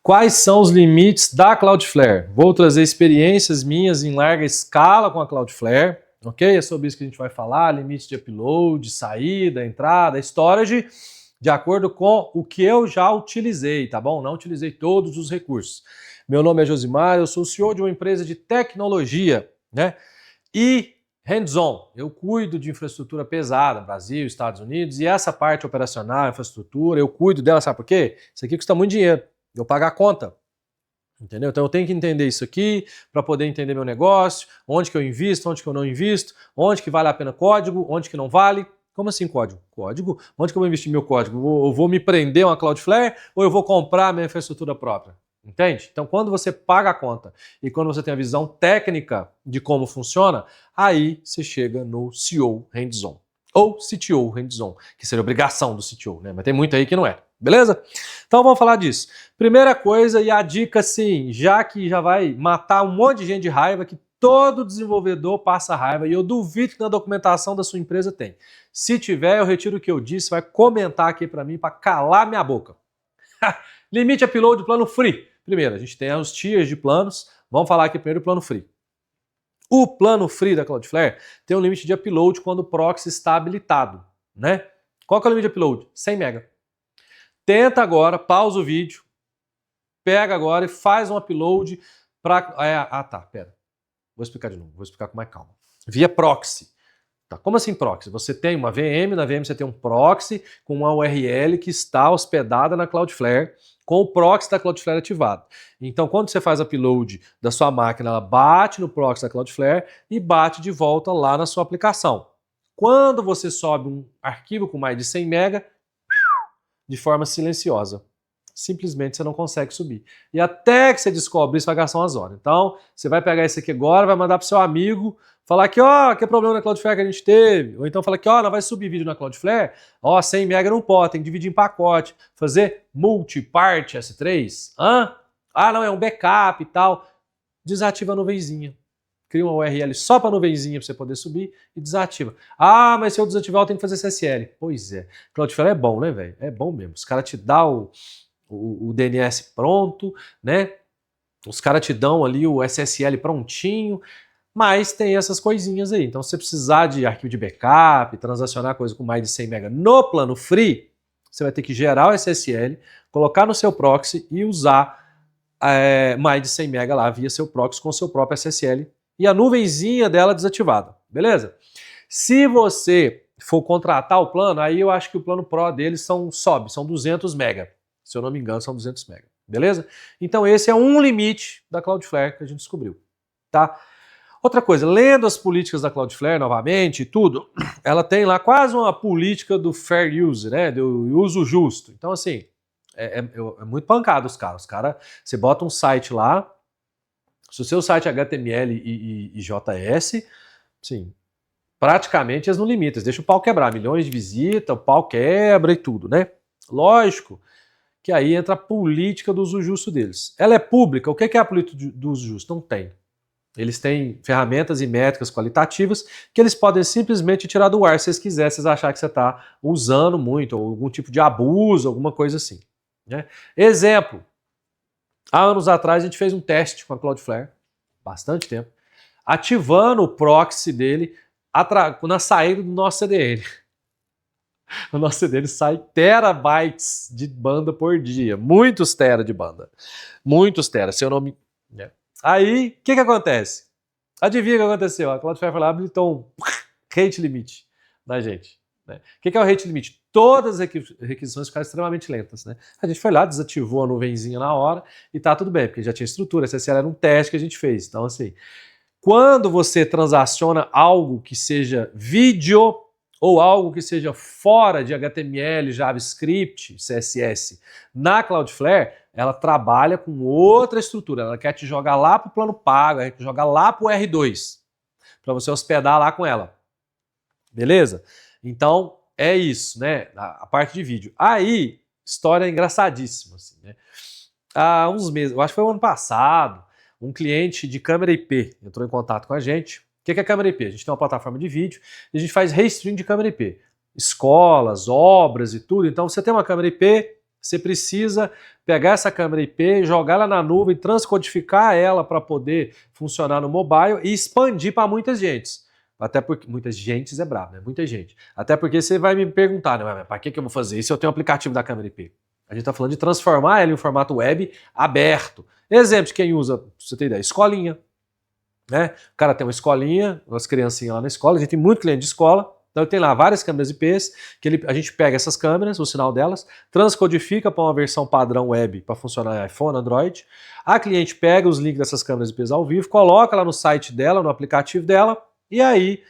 Quais são os limites da Cloudflare? Vou trazer experiências minhas em larga escala com a Cloudflare, ok? É sobre isso que a gente vai falar, limite de upload, saída, entrada, storage, de acordo com o que eu já utilizei, tá bom? Não utilizei todos os recursos. Meu nome é Josimar, eu sou o CEO de uma empresa de tecnologia, né? E hands-on, eu cuido de infraestrutura pesada, Brasil, Estados Unidos, e essa parte operacional, infraestrutura, eu cuido dela, sabe por quê? Isso aqui custa muito dinheiro. Eu pagar a conta, entendeu? Então eu tenho que entender isso aqui para poder entender meu negócio, onde que eu invisto, onde que eu não invisto, onde que vale a pena código, onde que não vale. Como assim código? Código? Onde que eu vou investir meu código? Eu vou me prender a uma Cloudflare ou eu vou comprar minha infraestrutura própria? Entende? Então quando você paga a conta e quando você tem a visão técnica de como funciona, aí você chega no CEO hands-on. Ou CTO hands-on, que seria obrigação do CTO, né? Mas tem muito aí que não é. Beleza? Então vamos falar disso. Primeira coisa e a dica sim, já que já vai matar um monte de gente de raiva, que todo desenvolvedor passa raiva e eu duvido que na documentação da sua empresa tem. Se tiver, eu retiro o que eu disse, vai comentar aqui para mim para calar minha boca. Limite upload plano free. Primeiro, a gente tem os tiers de planos. Vamos falar aqui primeiro do plano free. O plano free da Cloudflare tem um limite de upload quando o proxy está habilitado, né? Qual que é o limite de upload? 100 MB. Tenta agora, pausa o vídeo, pega agora e faz um upload para... pera. Vou explicar de novo, vou explicar com mais calma. Via proxy. Tá, como assim proxy? Você tem uma VM, na VM você tem um proxy com uma URL que está hospedada na Cloudflare, com o proxy da Cloudflare ativado. Então, quando você faz upload da sua máquina, ela bate no proxy da Cloudflare e bate de volta lá na sua aplicação. Quando você sobe um arquivo com mais de 100 MB, de forma silenciosa. Simplesmente você não consegue subir. E até que você descobre isso vai gastar umas horas. Então, você vai pegar isso aqui agora, vai mandar pro seu amigo, falar que, que é problema na Cloudflare que a gente teve. Ou então falar que, não vai subir vídeo na Cloudflare, 100 MB não pode, tem que dividir em pacote, fazer multi-part S3. Não, é um backup e tal. Desativa a nuvenzinha. Cria uma URL só para nuvenzinha para você poder subir e desativa. Mas se eu desativar eu tenho que fazer SSL. Pois é. Cloudflare é bom, né, velho? É bom mesmo. Os caras te dão o DNS pronto, né? Os caras te dão ali o SSL prontinho, mas tem essas coisinhas aí. Então, se você precisar de arquivo de backup, transacionar coisa com mais de 100 MB no plano free, você vai ter que gerar o SSL, colocar no seu proxy e usar mais de 100 MB lá via seu proxy com o seu próprio SSL e a nuvenzinha dela desativada, beleza? Se você for contratar o plano, aí eu acho que o plano Pro deles são 200 MB. Se eu não me engano, são 200 MB, beleza? Então esse é um limite da Cloudflare que a gente descobriu, tá? Outra coisa, lendo as políticas da Cloudflare novamente e tudo, ela tem lá quase uma política do fair use, né? Do uso justo. Então assim, é muito pancado os caras. Você bota um site lá, se o seu site é HTML e JS, sim, praticamente eles não limitam, eles deixam o pau quebrar, milhões de visitas, o pau quebra e tudo, né? Lógico que aí entra a política do uso justo deles. Ela é pública, o que é a política do uso justo? Não tem. Eles têm ferramentas e métricas qualitativas que eles podem simplesmente tirar do ar se eles quiserem, se eles acharem que você está usando muito, ou algum tipo de abuso, alguma coisa assim, né? Exemplo. Há anos atrás a gente fez um teste com a Cloudflare, bastante tempo, ativando o proxy dele na saída do nosso CDN. O nosso CDN sai terabytes de banda por dia, muitos tera de banda, muitos tera, se eu não me... Aí, o que acontece? Adivinha o que aconteceu? A Cloudflare foi lá e habilitou um rate limit na gente. Né? O que é o rate limit? Todas as requisições ficaram extremamente lentas. Né? A gente foi lá, desativou a nuvenzinha na hora e tá tudo bem, porque já tinha estrutura. SSL era um teste que a gente fez. Então, assim, quando você transaciona algo que seja vídeo ou algo que seja fora de HTML, JavaScript, CSS, na Cloudflare, ela trabalha com outra estrutura. Ela quer te jogar lá para o plano pago, ela quer te jogar lá para o R2, para você hospedar lá com ela. Beleza? Então, é isso, né? A parte de vídeo. Aí, história engraçadíssima, assim, né? Há uns meses, eu acho que foi o ano passado, um cliente de câmera IP entrou em contato com a gente. O que é câmera IP? A gente tem uma plataforma de vídeo e a gente faz restream de câmera IP. Escolas, obras e tudo. Então, você tem uma câmera IP, você precisa pegar essa câmera IP, jogar ela na nuvem, transcodificar ela para poder funcionar no mobile e expandir para muitas gentes. Até porque muitas gentes é brabo, né? Muita gente. Até porque você vai me perguntar, né? Para que eu vou fazer isso se eu tenho um aplicativo da câmera IP? A gente está falando de transformar ela em um formato web aberto. Exemplo de quem usa, pra você ter ideia, escolinha. Né? O cara tem uma escolinha, umas criancinhas lá na escola, a gente tem muito cliente de escola, então tem lá várias câmeras IPs, que a gente pega essas câmeras, o sinal delas, transcodifica para uma versão padrão web para funcionar em iPhone, Android. A cliente pega os links dessas câmeras IPs ao vivo, coloca lá no site dela, no aplicativo dela, e aí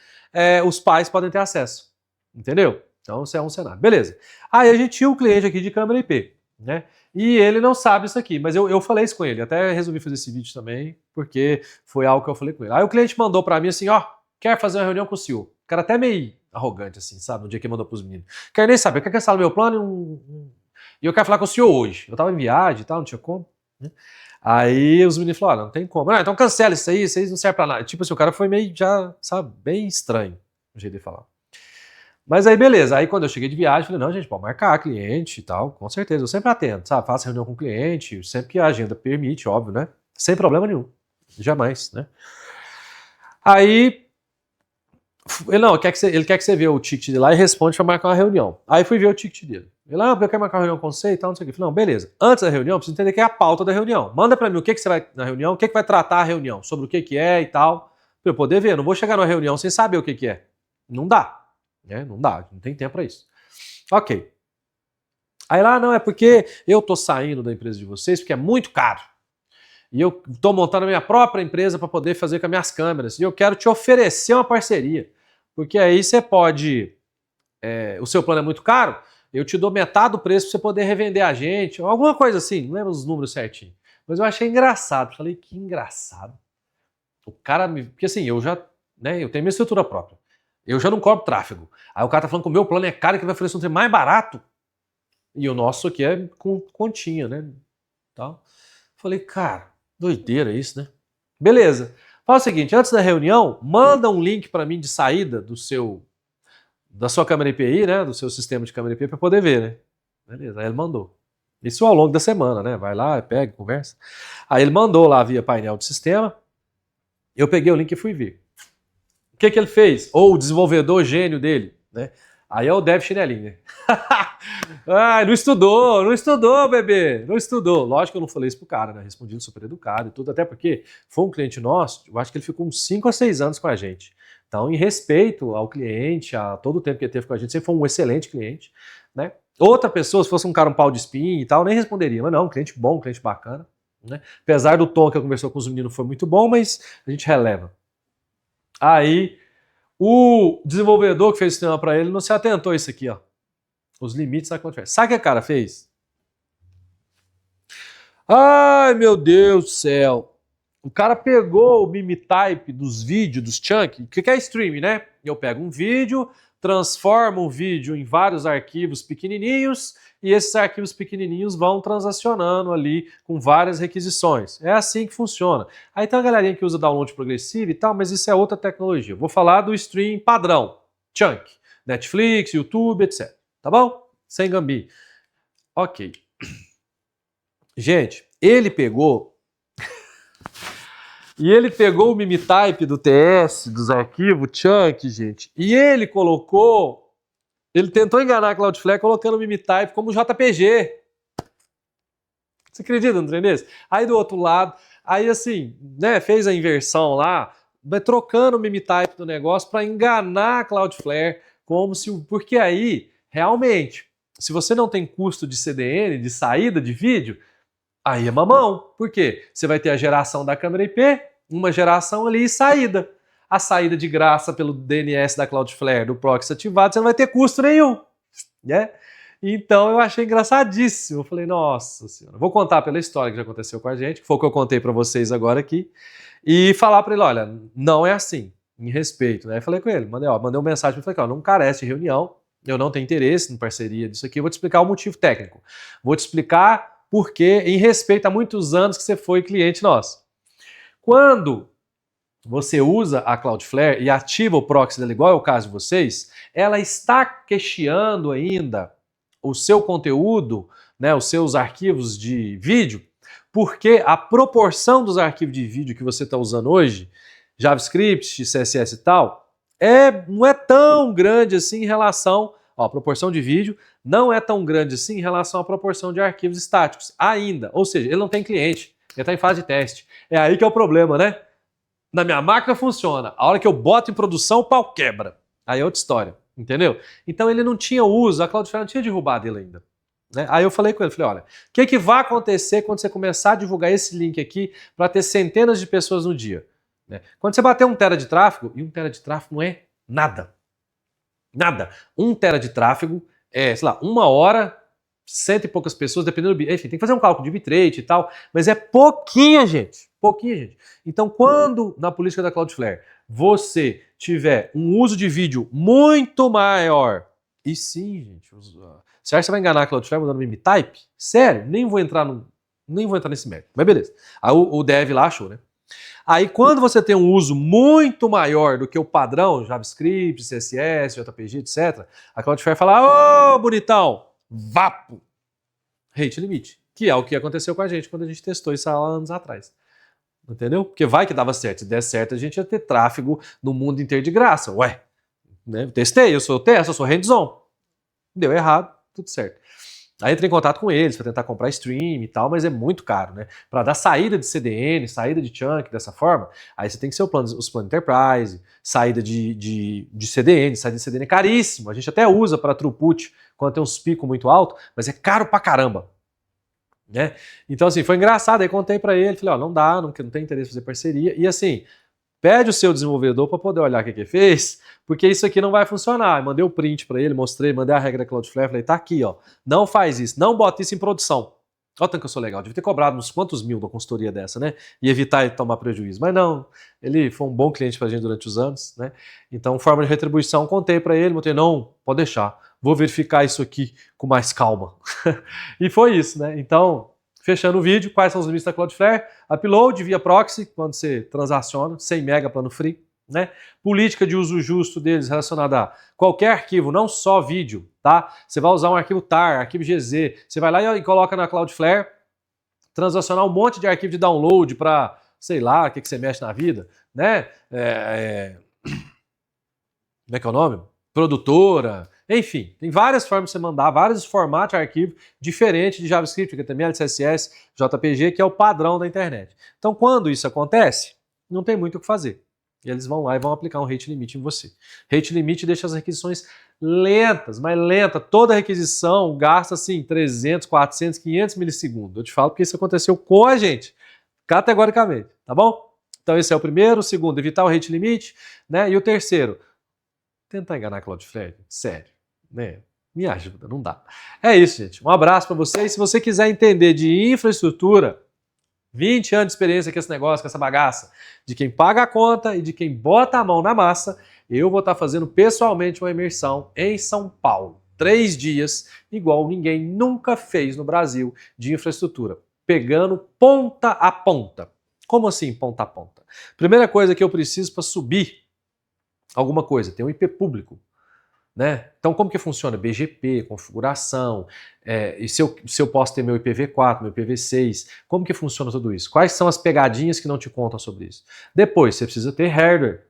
os pais podem ter acesso. Entendeu? Então isso é um cenário. Beleza. Aí a gente tinha um cliente aqui de câmera IP, né? E ele não sabe isso aqui, mas eu falei isso com ele, até resolvi fazer esse vídeo também, porque foi algo que eu falei com ele. Aí o cliente mandou pra mim assim, ó, quer fazer uma reunião com o CEO. O cara até meio arrogante assim, sabe, no dia que mandou pros meninos. Quer nem saber, quer cancelar o meu plano e eu quero falar com o CEO hoje. Eu tava em viagem e tal, não tinha como, né? Aí os meninos falaram, não tem como. Ah, então cancela isso aí não serve pra nada. Tipo assim, o cara foi meio já, sabe, bem estranho o jeito de falar. Mas aí beleza, aí quando eu cheguei de viagem, falei, não gente, pode marcar cliente e tal, com certeza, eu sempre atendo, sabe, faço reunião com o cliente, sempre que a agenda permite, óbvio, né, sem problema nenhum, jamais, né. Aí, ele quer que você veja o ticket dele lá e responde para marcar uma reunião. Aí fui ver o ticket dele. Ele, eu quero marcar uma reunião com você e tal, não sei o que. Eu falei, não, beleza, antes da reunião, preciso entender que é a pauta da reunião, manda para mim o que você vai na reunião, o que vai tratar a reunião, sobre o que é e tal, para eu poder ver, eu não vou chegar numa reunião sem saber o que é, não dá. Não dá, não tem tempo para isso. Ok. Aí lá, não, é porque eu tô saindo da empresa de vocês porque é muito caro. E eu tô montando a minha própria empresa para poder fazer com as minhas câmeras. E eu quero te oferecer uma parceria. Porque aí você pode... o seu plano é muito caro, eu te dou metade do preço para você poder revender a gente. Alguma coisa assim, não lembro os números certinho. Mas eu achei engraçado. Falei, que engraçado. O cara me... Porque assim, eu já... Né, eu tenho minha estrutura própria. Eu já não cobro tráfego. Aí o cara tá falando que o meu plano é caro e que vai oferecer um trem mais barato. E o nosso aqui é com continha, né? Tal. Falei, cara, doideira isso, né? Beleza. Fala o seguinte, antes da reunião, manda um link para mim de saída da sua câmera IPI, né? Do seu sistema de câmera IPI para poder ver, né? Beleza, aí ele mandou. Isso ao longo da semana, né? Vai lá, pega, conversa. Aí ele mandou lá via painel de sistema. Eu peguei o link e fui ver. O que ele fez? Ou o desenvolvedor gênio dele, né? Aí é o Dev Chinelinho, né? Não estudou, bebê, não estudou. Lógico que eu não falei isso pro cara, né? Respondi super educado e tudo, até porque foi um cliente nosso, eu acho que ele ficou uns 5 a 6 anos com a gente. Então, em respeito ao cliente, a todo o tempo que ele teve com a gente, sempre foi um excelente cliente, né? Outra pessoa, se fosse um cara um pau de espinho e tal, nem responderia, mas não, um cliente bom, um cliente bacana, né? Apesar do tom que eu conversou com os meninos foi muito bom, mas a gente releva. Aí, o desenvolvedor que fez o sistema para ele não se atentou a isso aqui, ó. Os limites da Cloudflare. Sabe o que a cara fez? Ai, meu Deus do céu. O cara pegou o MimiType dos vídeos, dos chunk, que é streaming, né? Eu pego um vídeo, transformo o vídeo em vários arquivos pequenininhos e esses arquivos pequenininhos vão transacionando ali com várias requisições. É assim que funciona. Aí tem uma galerinha que usa download progressivo e tal, mas isso é outra tecnologia. Eu vou falar do stream padrão, chunk, Netflix, YouTube, etc. Tá bom? Sem gambi. Ok. Gente, ele pegou... E ele pegou o MimiType do TS, dos arquivos, chunk, gente, e ele colocou... Ele tentou enganar a Cloudflare colocando o MimiType como JPG. Você acredita no trem desse? Aí do outro lado, aí assim, né, fez a inversão lá, trocando o MimiType do negócio para enganar a Cloudflare, como se... Porque aí, realmente, se você não tem custo de CDN, de saída de vídeo, aí é mamão. Por quê? Você vai ter a geração da câmera IP, uma geração ali e saída. A saída de graça pelo DNS da Cloudflare, do proxy ativado, você não vai ter custo nenhum, né? Então eu achei engraçadíssimo. Eu falei, nossa senhora, vou contar pela história que já aconteceu com a gente, que foi o que eu contei para vocês agora aqui, e falar para ele, olha, não é assim, em respeito, né? Eu falei com ele, mandei uma mensagem, falei, não carece de reunião, eu não tenho interesse em parceria disso aqui, eu vou te explicar o motivo técnico. Vou te explicar porque, em respeito a muitos anos que você foi cliente nosso. Quando você usa a Cloudflare e ativa o proxy dela, igual é o caso de vocês, ela está cacheando ainda o seu conteúdo né, os seus arquivos de vídeo, porque a proporção dos arquivos de vídeo que você está usando hoje, JavaScript, CSS e tal, não é tão grande assim em relação, a proporção de vídeo não é tão grande assim em relação à proporção de arquivos estáticos ainda, ou seja, ele não tem cliente, ele está em fase de teste. É aí que é o problema, né? Na minha máquina funciona, a hora que eu boto em produção o pau quebra. Aí é outra história, entendeu? Então ele não tinha uso, a Cloudflare não tinha derrubado ele ainda. Né? Aí eu falei com ele, falei, olha, o que vai acontecer quando você começar a divulgar esse link aqui para ter centenas de pessoas no dia? Né? Quando você bater 1 tera de tráfego, e 1 tera de tráfego não é nada. Nada. 1 tera de tráfego é, sei lá, 1 hora, 100 e poucas pessoas, dependendo do... Enfim, tem que fazer um cálculo de bitrate e tal, mas é pouquinha, gente. Pouquinha, gente. Então, quando, na política da Cloudflare, você tiver um uso de vídeo muito maior, e sim, gente, você acha que você vai enganar a Cloudflare mandando meme type? Sério? Nem vou entrar nesse mérito, mas beleza. Aí o dev lá achou, né? Aí quando você tem um uso muito maior do que o padrão, JavaScript, CSS, JPG, etc., a Cloudflare fala, ô bonitão, vapo, rate limit, que é o que aconteceu com a gente quando a gente testou isso há anos atrás. Entendeu? Porque vai que dava certo, se der certo a gente ia ter tráfego no mundo inteiro de graça, ué. Né? Testei, eu sou hands-on. Deu errado, tudo certo. Aí entrei em contato com eles para tentar comprar stream e tal, mas é muito caro, né? Para dar saída de CDN, saída de chunk dessa forma, aí você tem que ser os planos Enterprise, saída de CDN, saída de CDN é caríssimo. A gente até usa para throughput quando tem uns picos muito altos, mas é caro pra caramba. Né? Então assim, foi engraçado, aí contei para ele, falei, ó, não dá, não tem interesse em fazer parceria, e assim, pede o seu desenvolvedor para poder olhar o que ele fez, porque isso aqui não vai funcionar. Eu mandei o print para ele, mostrei, mandei a regra da Cloudflare, falei, tá aqui, ó, não faz isso, não bota isso em produção. Olha tanto que eu sou legal, devia ter cobrado uns quantos mil da consultoria dessa, né? E evitar ele tomar prejuízo. Mas não, ele foi um bom cliente pra gente durante os anos, né? Então, forma de retribuição, contei para ele, mostrei, não, pode deixar, vou verificar isso aqui com mais calma. E foi isso, né? Então, fechando o vídeo, quais são os limites da Cloudflare? Upload via proxy, quando você transaciona, 100 mega plano free, né? Política de uso justo deles relacionada a qualquer arquivo, não só vídeo, tá? Você vai usar um arquivo TAR, arquivo GZ, você vai lá e coloca na Cloudflare, transacionar um monte de arquivo de download para, sei lá, o que você mexe na vida, né? Como é que é o nome? Produtora, enfim, tem várias formas de você mandar, vários formatos de arquivo diferentes de JavaScript, HTML, CSS, JPG, que é o padrão da internet. Então, quando isso acontece, não tem muito o que fazer. E eles vão lá e vão aplicar um rate limit em você. Rate limit deixa as requisições lentas, mas lenta. Toda requisição gasta, assim, 300, 400, 500 milissegundos. Eu te falo porque isso aconteceu com a gente, categoricamente, tá bom? Então esse é o primeiro. O segundo, evitar o rate limit, né? E o terceiro, tentar enganar a Cloudflare, sério, né? Me ajuda, não dá. É isso, gente. Um abraço para vocês. Se você quiser entender de infraestrutura, 20 anos de experiência com esse negócio, com essa bagaça, de quem paga a conta e de quem bota a mão na massa, eu vou estar fazendo pessoalmente uma imersão em São Paulo. 3 dias, igual ninguém nunca fez no Brasil, de infraestrutura, pegando ponta a ponta. Como assim ponta a ponta? Primeira coisa que eu preciso para subir alguma coisa, tem um IP público. Né? Então como que funciona? BGP, configuração, e se eu posso ter meu IPv4, meu IPv6, como que funciona tudo isso? Quais são as pegadinhas que não te contam sobre isso? Depois você precisa ter hardware,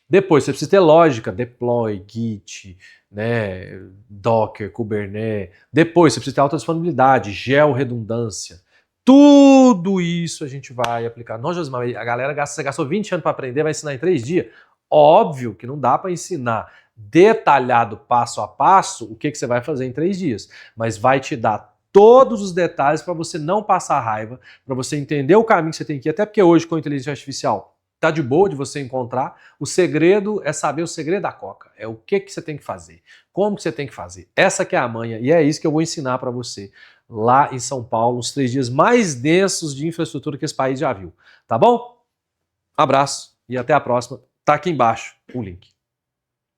depois você precisa ter lógica, deploy, git, né, Docker, Kubernetes, depois você precisa ter alta disponibilidade, georredundância. Tudo isso a gente vai aplicar. Não, Josimar, a galera gastou 20 anos para aprender, vai ensinar em 3 dias. Óbvio que não dá para ensinar detalhado, passo a passo, o que você vai fazer em 3 dias. Mas vai te dar todos os detalhes para você não passar raiva, para você entender o caminho que você tem que ir, até porque hoje com a inteligência artificial tá de boa de você encontrar. O segredo é saber o segredo da coca. É o que você tem que fazer, como que você tem que fazer. Essa que é a manha e é isso que eu vou ensinar para você lá em São Paulo, nos 3 dias mais densos de infraestrutura que esse país já viu. Tá bom? Abraço e até a próxima. Tá aqui embaixo o link.